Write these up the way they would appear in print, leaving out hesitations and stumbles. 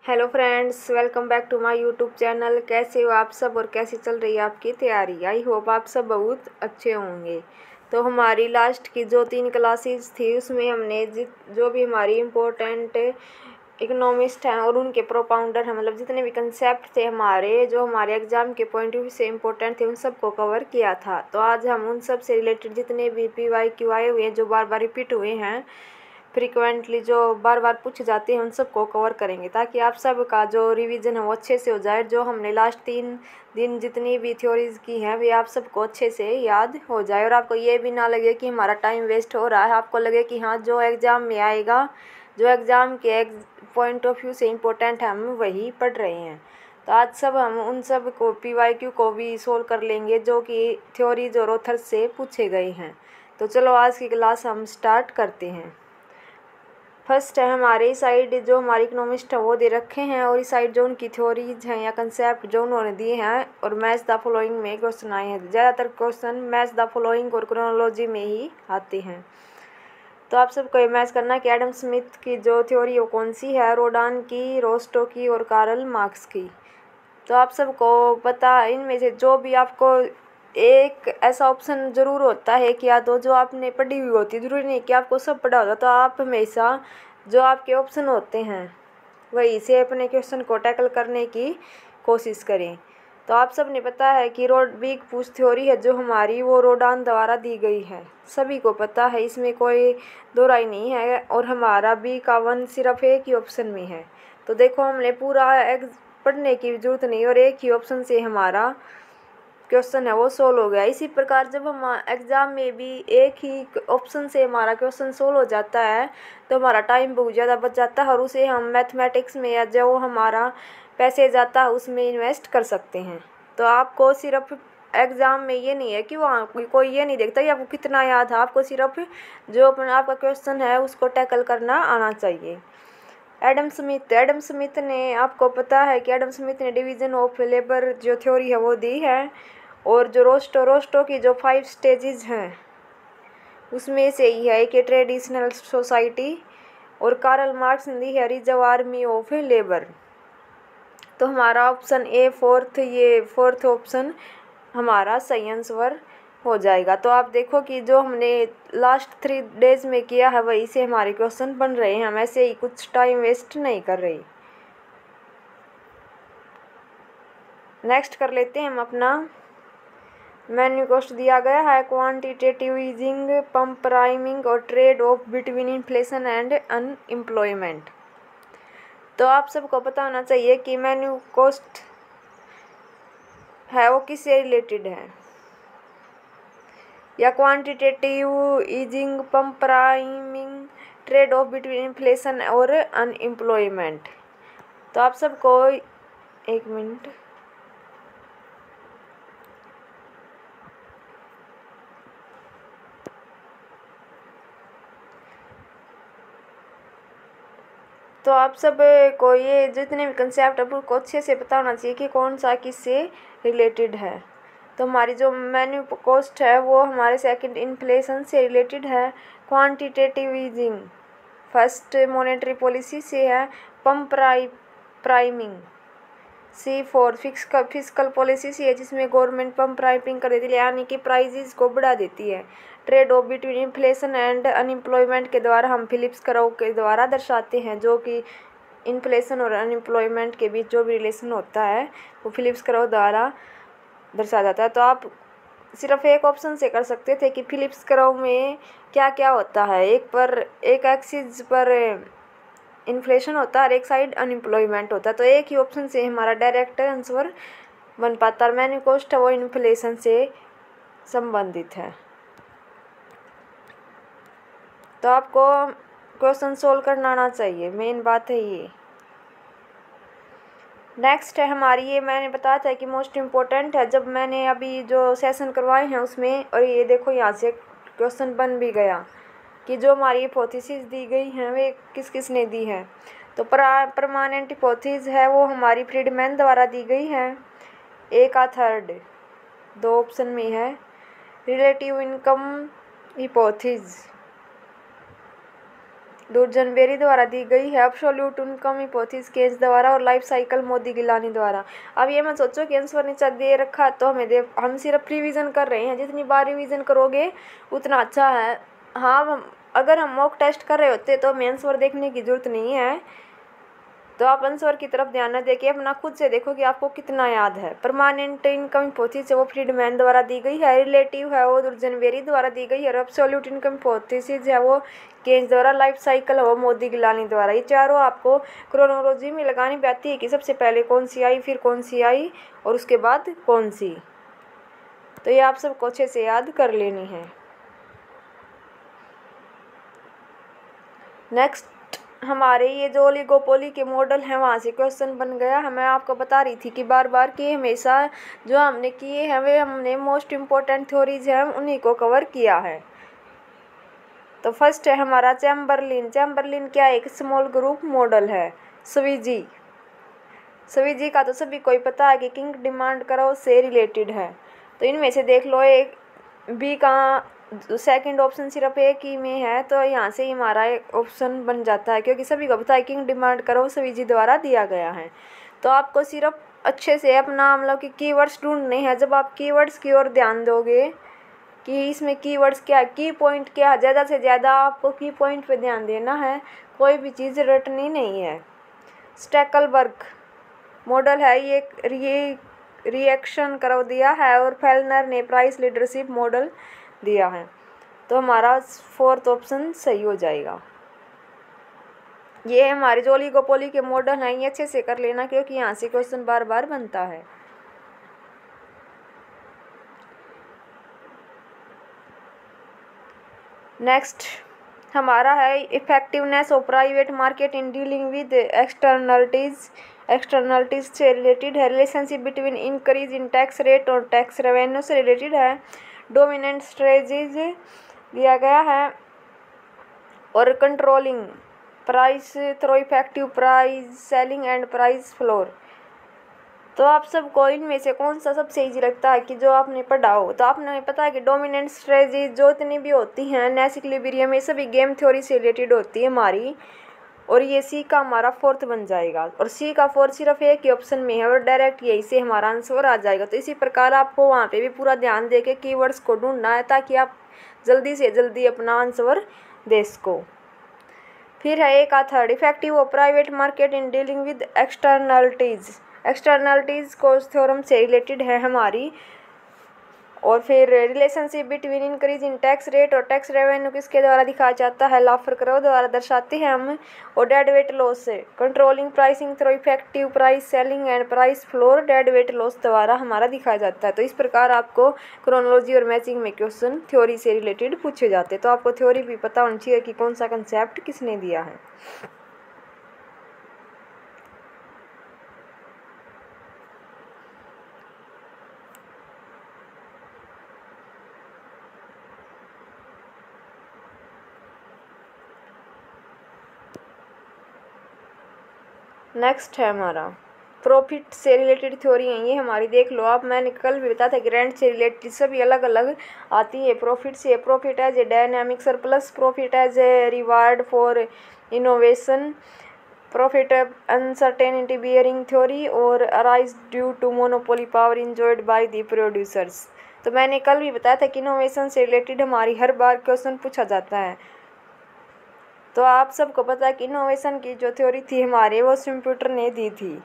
Hello friends, welcome back to my YouTube channel. कैसे हो आप सब और कैसी चल रही है आपकी तैयारी। आई होप आप सब बहुत अच्छे होंगे। तो हमारी लास्ट की जो 3 क्लासेस थी उसमें हमने जो भी हमारी इम्पोर्टेंट इकोनॉमिस्ट हैं और उनके प्रोपाउंडर हैं, मतलब जितने भी कंसेप्ट थे हमारे जो हमारे एग्ज़ाम के पॉइंट ऑफ व्यू से इम्पोर्टेंट थे, उन सबको कवर किया था। तो आज हम उन सब से रिलेटेड जितने भी PYQ आए हुए हैं, जो बार बार रिपीट हुए हैं, फ्रिक्वेंटली जो बार बार पूछे जाते हैं, उन सबको कवर करेंगे ताकि आप सब का जो रिवीजन है वो अच्छे से हो जाए। जो हमने लास्ट 3 दिन जितनी भी थ्योरीज की हैं वे आप सबको अच्छे से याद हो जाए और आपको ये भी ना लगे कि हमारा टाइम वेस्ट हो रहा है। आपको लगे कि हाँ, जो एग्ज़ाम में आएगा, जो एग्ज़ाम के पॉइंट ऑफ व्यू से इम्पोर्टेंट है, हम वही पढ़ रहे हैं। तो आज सब हम उन सब को PYQ को भी सोल्व कर लेंगे जो कि थ्योरीज और ऑथर्स से पूछे गए हैं। तो चलो आज की क्लास हम स्टार्ट करते हैं। फर्स्ट है हमारे साइड जो हमारे इकोनॉमिस्ट है वो दे रखे हैं, और इस साइड जो उनकी थ्योरीज हैं या कंसेप्ट जो उन्होंने दिए हैं, और मैच द फॉलोइंग में क्वेश्चन आए हैं। ज़्यादातर क्वेश्चन मैच द फॉलोइंग और क्रोनोलॉजी में ही आते हैं। तो आप सबको ये मैच करना है कि एडम स्मिथ की जो थ्योरी वो कौन सी है, रोडान की, रोस्टो की और कार्ल मार्क्स की। तो आप सबको पता, इनमें से जो भी आपको एक ऐसा ऑप्शन ज़रूर होता है कि या तो जो आपने पढ़ी हुई होती है, ज़रूरी नहीं कि आपको सब पढ़ा होता। तो आप हमेशा जो आपके ऑप्शन होते हैं वही से अपने क्वेश्चन को टैकल करने की कोशिश करें। तो आप सब ने पता है कि वीक पूछ थ्योरी है जो हमारी, वो रोडान द्वारा दी गई है, सभी को पता है, इसमें कोई दो राय नहीं है। और हमारा बी का 1 सिर्फ एक ही ऑप्शन में है। तो देखो, हमने पूरा पढ़ने की जरूरत नहीं और एक ही ऑप्शन से हमारा क्वेश्चन है वो सोल्व हो गया। इसी प्रकार जब हम एग्ज़ाम में भी एक ही ऑप्शन से हमारा क्वेश्चन सोल्व हो जाता है तो हमारा टाइम बहुत ज़्यादा बच जाता है और उसे हम मैथमेटिक्स में या जो हमारा पैसे जाता है उसमें इन्वेस्ट कर सकते हैं। तो आपको सिर्फ एग्ज़ाम में ये नहीं है कि वहाँ कोई ये नहीं देखता कि आपको कितना याद है, आपको सिर्फ जो अपना आपका क्वेश्चन है उसको टैकल करना आना चाहिए। एडम स्मिथ ने, आपको पता है कि एडम स्मिथ ने डिवीज़न ऑफ लेबर जो थ्योरी है वो दी है, और जो रोस्टो की जो 5 स्टेजेस हैं उसमें से ही है कि ट्रेडिशनल सोसाइटी, और कार्ल मार्क्स ने दी है रिजर्व आर्मी ऑफ लेबर। तो हमारा ऑप्शन ए फोर्थ ऑप्शन हमारा सही आंसर हो जाएगा। तो आप देखो कि जो हमने लास्ट 3 डेज में किया है वही से हमारे क्वेश्चन बन रहे हैं, हम ऐसे ही कुछ टाइम वेस्ट नहीं कर रहे। नेक्स्ट कर लेते हैं हम अपना मेन्यू कॉस्ट दिया गया है, क्वांटिटेटिव ईजिंग, पंप प्राइमिंग और trade off between inflation and unemployment. तो आप सबको पता होना चाहिए कि मेन्यू कॉस्ट है वो किससे रिलेटेड है, या quantitative easing, pump priming, trade off between inflation और अनएम्प्लॉयमेंट। तो आप सबको एक मिनट, तो आप सब को ये जितने भी कंसेप्ट है उनको अच्छे से पता होना चाहिए कि कौन सा किससे रिलेटेड है। तो हमारी जो मेन्यू कॉस्ट है वो हमारे सेकंड इन्फ्लेशन से रिलेटेड है, quantitative easing first monetary policy से है, pump priming C4 fiscal policy से है जिसमें गवर्नमेंट पंप प्राइमिंग कर देती है, यानी कि प्राइजेस को बढ़ा देती है। Trade off between inflation and unemployment के द्वारा हम फिलिप्स कर्व के द्वारा दर्शाते हैं, जो कि इन्फ्लेशन और अनएम्प्लॉयमेंट के बीच जो भी रिलेशन होता है वो फिलिप्स कर्व द्वारा दर्शाया जाता है। तो आप सिर्फ एक ऑप्शन से कर सकते थे कि फिलिप्स कर्व में क्या क्या होता है, एक एक्सिस पर इन्फ्लेशन होता है और एक साइड अनएम्प्लॉयमेंट होता है। तो एक ही ऑप्शन से हमारा डायरेक्ट आंसर बन पाता है। मेन्यू कॉस्ट है वो इन्फ्लेशन से संबंधित है। तो आपको क्वेश्चन सोल्व करना आना चाहिए, मेन बात है ये। नेक्स्ट है हमारी, ये मैंने बताया था कि मोस्ट इम्पोर्टेंट है, जब मैंने अभी जो सेशन करवाए हैं उसमें, और ये देखो यहाँ से क्वेश्चन बन भी गया कि जो हमारी हिपोथेसिस दी गई हैं वे किस किस ने दी है। तो परमानेंट हिपोथेसिस है वो हमारी फ्रीडमैन द्वारा दी गई है, ए का थर्ड 2 ऑप्शन में है। रिलेटिव इनकम हिपोथेसिस दुर्जनबेरी द्वारा दी गई है, एब्सोल्यूट इनकम हिपोथेसिस केज द्वारा, और लाइफ साइकिल मोदी गिलानी द्वारा। अब ये मत सोचो कि आंसर नीचे दे रखा तो हम सिर्फ रिवीजन कर रहे हैं, जितनी बार रिवीजन करोगे उतना अच्छा है। हाँ, अगर हम मॉक टेस्ट कर रहे होते तो हमें आंसर देखने की जरूरत नहीं है, तो आप आंसर की तरफ ध्यान न देके अपना खुद से देखो कि आपको कितना याद है। परमानेंट इनकम हिपोथेसिस वो फ्रीडमैन द्वारा दी गई है, रिलेटिव है वो दुर्जनबेरी द्वारा दी गई है, एब्सोल्यूट इनकम हिपोथेसिस है वो केज द्वारा, लाइफ साइकिल है वो मोदी गिलानी द्वारा। ये चारों आपको क्रोनोलॉजी में लगानी पड़ती है कि सबसे पहले कौन सी आई, फिर कौन सी आई और उसके बाद कौन सी। तो ये आप सबको अच्छे से याद कर लेनी है। नेक्स्ट हमारे ये जो ओलिगोपोली के मॉडल हैं वहाँ से क्वेश्चन बन गया है। मैं आपको बता रही थी कि बार बार कि हमेशा जो हमने किए हैं वे हमने मोस्ट इम्पोर्टेंट थ्योरीज हैं उन्हीं को कवर किया है। तो फर्स्ट है हमारा चैम्बरलिन। चैम्बरलिन क्या एक स्मॉल ग्रुप मॉडल है। स्वीजी, स्वीजी का तो सभी को ही पता है कि किंग डिमांड करो से रिलेटेड है। तो इनमें से देख लो, एक बी का सेकंड ऑप्शन सिर्फ एक ही में है, तो यहाँ से ही हमारा एक ऑप्शन बन जाता है, क्योंकि सभी को पता है किंग डिमांड करो स्वीजी द्वारा दिया गया है। तो आपको सिर्फ अच्छे से अपना मतलब कि कीवर्ड्स ढूंढने हैं। जब आप कीवर्ड्स की ओर ध्यान दोगे कि इसमें कीवर्ड्स क्या है, की पॉइंट क्या है, ज़्यादा से ज़्यादा आपको की पॉइंट पे ध्यान देना है, कोई भी चीज़ रटनी नहीं है। स्टैकलबर्ग मॉडल है ये रिएक्शन कर्व दिया है, और फेल्नर ने प्राइस लीडरशिप मॉडल दिया है। तो हमारा फोर्थ ऑप्शन सही हो जाएगा। ये हमारे जो ओलिगोपोली के मॉडल हैं ये अच्छे से कर लेना, क्योंकि यहाँ से क्वेश्चन बार बार बनता है। नेक्स्ट हमारा है effectiveness of private market in dealing with externalities. Externalities से रिलेटेड है। Relationship between increase in tax rate और टैक्स रेवेन्यू से रिलेटेड है। डोमिनेंट स्ट्रेटजीज दिया गया है, और controlling price through effective price selling and price floor. तो आप सबको इनमें से कौन सा सबसे इजी लगता है कि जो आपने पढ़ा हो? तो आपने पता है कि डोमिनेंट स्ट्रेटजी जो इतनी भी होती हैं, नेस इक्विलिब्रियम, ये सभी गेम थ्योरी से रिलेटेड होती है हमारी, और ये सी का हमारा फोर्थ बन जाएगा। और सी का फोर्थ सिर्फ एक ही ऑप्शन में है, और डायरेक्ट यही से हमारा आंसर आ जाएगा। तो इसी प्रकार आपको वहाँ पे भी पूरा ध्यान दे के कीवर्ड्स को ढूंढना है, ताकि आप जल्दी से जल्दी अपना आंसर दे सको। फिर है एक third, effective of private market in dealing with externalities. Externalities को थ्योरम से रिलेटेड है हमारी। और फिर relationship between increase in tax rate और टैक्स रेवेन्यू किसके द्वारा दिखाया जाता है? लाफर कर्व द्वारा दर्शाते हैं हम। और डेड वेट लॉस से controlling pricing through effective price selling and price floor dead weight loss द्वारा हमारा दिखाया जाता है। तो इस प्रकार आपको क्रोनोलॉजी और मैचिंग में क्वेश्चन थ्योरी से रिलेटेड पूछे जाते हैं। तो आपको थ्योरी भी पता होनी चाहिए कि कौन सा कंसेप्ट किसने दिया है। नेक्स्ट है हमारा प्रॉफिट से रिलेटेड थ्योरी है ये हमारी। देख लो आप, मैंने कल भी बताया था कि रेंट से रिलेटेड सभी अलग अलग आती है। प्रॉफिट से profit as a dynamic surplus, profit as a reward for innovation, profit uncertainty bearing theory, और arise due to monopoly power enjoyed by the producers. तो मैंने कल भी बताया था कि इनोवेशन से रिलेटेड हमारी हर बार क्वेश्चन पूछा जाता है। तो आप सबको पता है कि इनोवेशन की जो थ्योरी थी हमारे वो कंप्यूटर ने दी थी।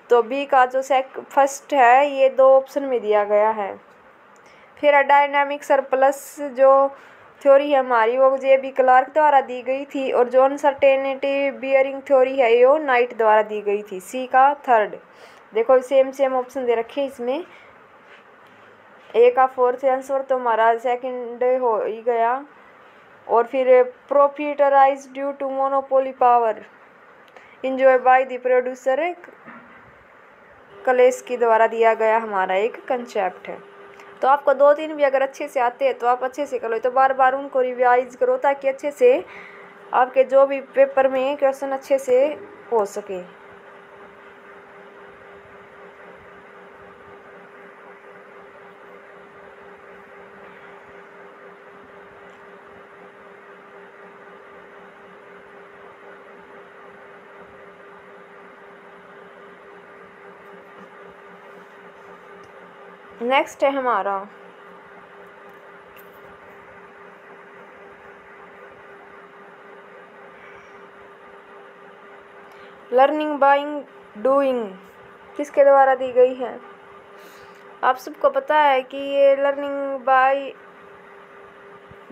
तो बी का जो फर्स्ट है ये दो ऑप्शन में दिया गया है। फिर डायनामिक सरप्लस जो थ्योरी है हमारी वो जे बी क्लार्क द्वारा दी गई थी, और जो अनसर्टेनिटी बियरिंग थ्योरी है ये नाइट द्वारा दी गई थी। सी का थर्ड। देखो सेम सेम ऑप्शन दे रखे इसमें। ए का फोर्थ आंसर तो हमारा सेकंड हो ही गया। और फिर profit arise due to monopoly power enjoy by the producer class के द्वारा दिया गया हमारा एक कंसेप्ट है। तो आपको दो तीन भी अगर अच्छे से आते हैं तो आप अच्छे से कर लो, तो बार बार उनको रिवाइज करो ताकि अच्छे से आपके जो भी पेपर में क्वेश्चन अच्छे से हो सके। नेक्स्ट है हमारा लर्निंग बाय डूइंग, किसके द्वारा दी गई है? आप सबको पता है कि ये लर्निंग बाय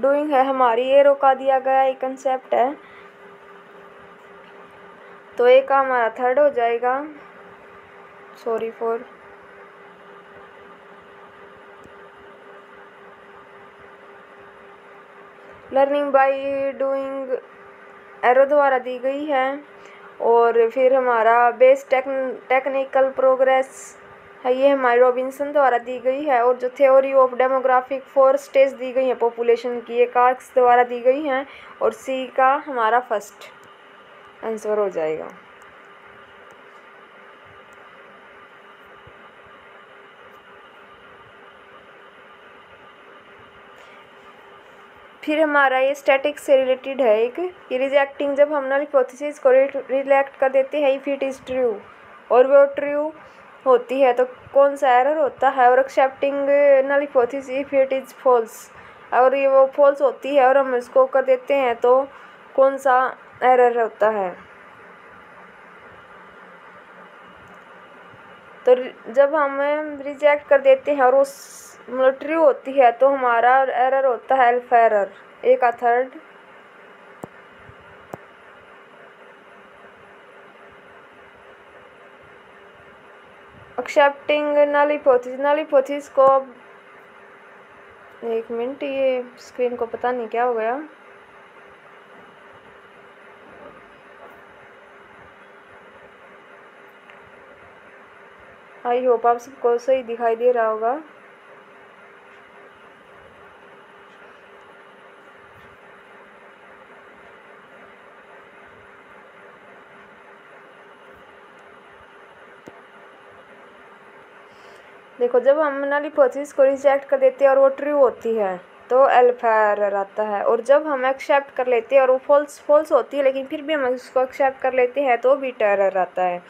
डूइंग है, हमारी एरो का दिया गया एक कंसेप्ट है। तो ए का हमारा थर्ड हो जाएगा, sorry for learning by doing arrow द्वारा दी गई है। और फिर हमारा बेस टेक्निकल प्रोग्रेस है, ये हमारी रॉबिन्सन द्वारा दी गई है। और जो थ्योरी ऑफ डेमोग्राफिक 4 स्टेज दी गई है पॉपुलेशन की, ये कार्क्स द्वारा दी गई हैं। और सी का हमारा फर्स्ट आंसर हो जाएगा। फिर हमारा ये स्टैटिक्स से रिलेटेड है एक, ये रिजेक्टिंग, जब हम नल हिपोथेसिस को रिजेक्ट कर देते हैं इफ इट इज़ ट्रू और वो ट्रू होती है तो कौन सा एरर होता है। और accepting null hypothesis if it is false, और ये वो फॉल्स होती है और हम इसको कर देते हैं तो कौन सा एरर होता है। तो जब हम रिजेक्ट कर देते हैं और उस मतलब ट्रू होती है तो हमारा एरर होता है अल्फा एरर, ए का थर्ड। एक्सेप्टिंग नल हिपोथेसिस को, एक मिनट, ये स्क्रीन को पता नहीं क्या हो गया। आई होप आप सबको सही दिखाई दे रहा होगा। देखो, जब हम नल हिपोथेसिस को रिजेक्ट कर देते हैं और वो ट्रू होती है तो अल्फा एरर आता है। और जब हम एक्सेप्ट कर लेते हैं और वो फॉल्स होती है लेकिन फिर भी हम उसको एक्सेप्ट कर लेते हैं तो बीटा एरर आता है।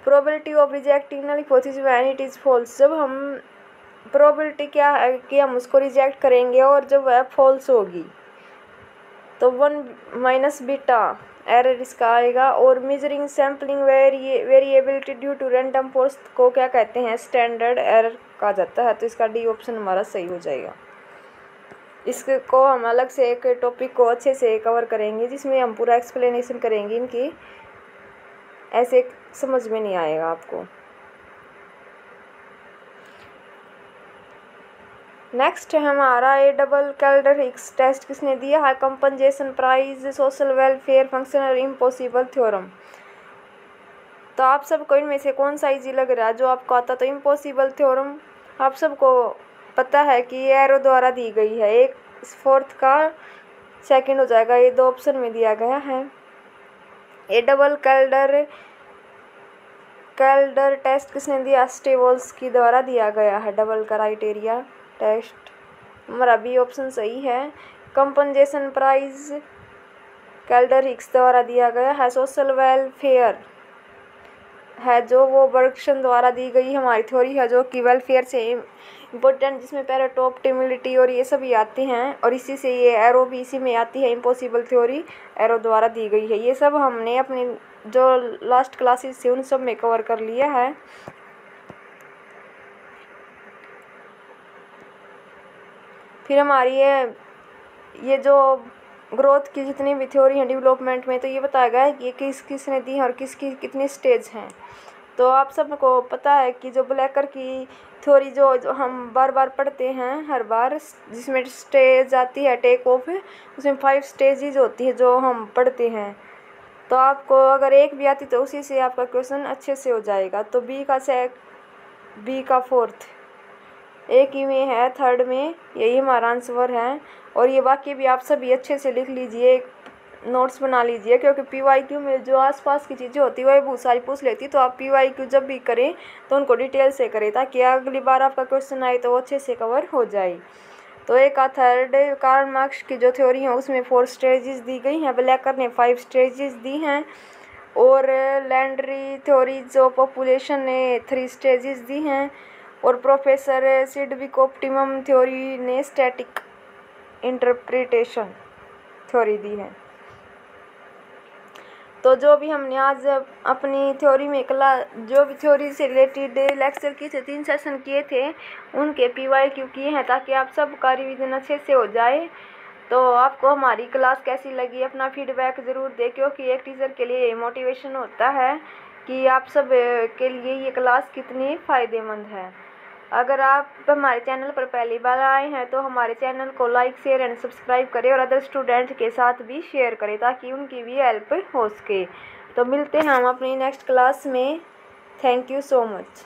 Probability of rejecting null hypothesis when it is false, जब हम प्रोबेबिलिटी क्या है कि हम उसको रिजेक्ट करेंगे और जब वह फॉल्स होगी तो 1 - बीटा एरर इसका आएगा। और measuring sampling variability due to random false को क्या कहते हैं? स्टैंडर्ड एरर कहा जाता है। तो इसका डी ऑप्शन हमारा सही हो जाएगा। इसको हम अलग से एक टॉपिक को अच्छे से कवर करेंगे जिसमें हम पूरा एक्सप्लेनेशन करेंगे इनकी, ऐसे समझ में नहीं आएगा आपको। नेक्स्ट है हमारा a double Kaldor Hicks test, किसने दिया है? Compensation prize, social welfare function और इम्पॉसिबल थ्योरम। तो आप सबको इनमें से कौन सा इजी लग रहा है? जो आपको आता तो इम्पॉसिबल थ्योरम आप सबको पता है कि ये एरो द्वारा दी गई है, एक फोर्थ का सेकंड हो जाएगा, ये 2 ऑप्शन में दिया गया है। ए डबल कैल्डर टेस्ट किसने दिया? स्टेवोल्स्की द्वारा दिया गया है डबल क्राइटेरिया टेस्ट। हमारा बी ऑप्शन सही है। कंपनसेशन प्राइज कैल्डर हिग्स द्वारा दिया गया है। सोशल वेलफेयर है जो वो बर्गसन द्वारा दी गई हमारी थ्योरी है जो कि वेलफेयर से इम्पोर्टेंट, जिसमें पैरेटो ऑप्टिमिलिटी और ये सभी आते हैं। और इसी से ये एरो भी इसी में आती है, इम्पॉसिबल थ्योरी एरो द्वारा दी गई है। ये सब हमने अपनी जो लास्ट क्लासेस थी उन सब में कवर कर लिया है। फिर हमारी ये जो ग्रोथ की जितनी भी थ्योरी है डेवलपमेंट में, तो ये बताया गया है कि ये किसने दी है और किसकी कितनी स्टेज हैं। तो आप सबको पता है कि जो ब्लैकर की थ्योरी जो हम बार बार पढ़ते हैं हर बार, जिसमें स्टेज आती है टेक ऑफ, उसमें 5 स्टेजेस होती है जो हम पढ़ते हैं। तो आपको अगर एक भी आती तो उसी से आपका क्वेश्चन अच्छे से हो जाएगा। तो बी का फोर्थ, एक ही में है, थर्ड में, यही हमारा आंसर है। और ये बाकी भी आप सभी अच्छे से लिख लीजिए, नोट्स बना लीजिए, क्योंकि PYQ में जो आसपास की चीज़ें होती है वही बहुत सारी पूछ लेती। तो आप PYQ जब भी करें तो उनको डिटेल से करें ताकि अगली बार आपका क्वेश्चन आए तो वो अच्छे से कवर हो जाए। तो एक का थर्ड, कार्ल मार्क्स की जो थ्योरी है उसमें 4 स्टेजेस दी गई हैं, ब्लैकर ने 5 स्टेजेस दी हैं। और लैंडरी थ्योरी जो पॉपुलेशन ने 3 स्टेजेस दी हैं। और प्रोफेसर सिडविक ऑप्टिमम थ्योरी ने स्टैटिक इंटरप्रिटेशन थ्योरी दी है। तो जो भी हमने आज अपनी थ्योरी में जो भी थ्योरी से रिलेटेड लेक्चर किए थे, 3 सेशन किए थे, उनके PYQ किए हैं ताकि आप सबका रिवीजन अच्छे से हो जाए। तो आपको हमारी क्लास कैसी लगी अपना फीडबैक ज़रूर दें, क्योंकि एक टीचर के लिए मोटिवेशन होता है कि आप सब के लिए ये क्लास कितनी फ़ायदेमंद है। अगर आप हमारे चैनल पर पहली बार आए हैं तो हमारे चैनल को लाइक शेयर एंड सब्सक्राइब करें और अदर स्टूडेंट के साथ भी शेयर करें ताकि उनकी भी हेल्प हो सके। तो मिलते हैं हम अपनी नेक्स्ट क्लास में। Thank you so much.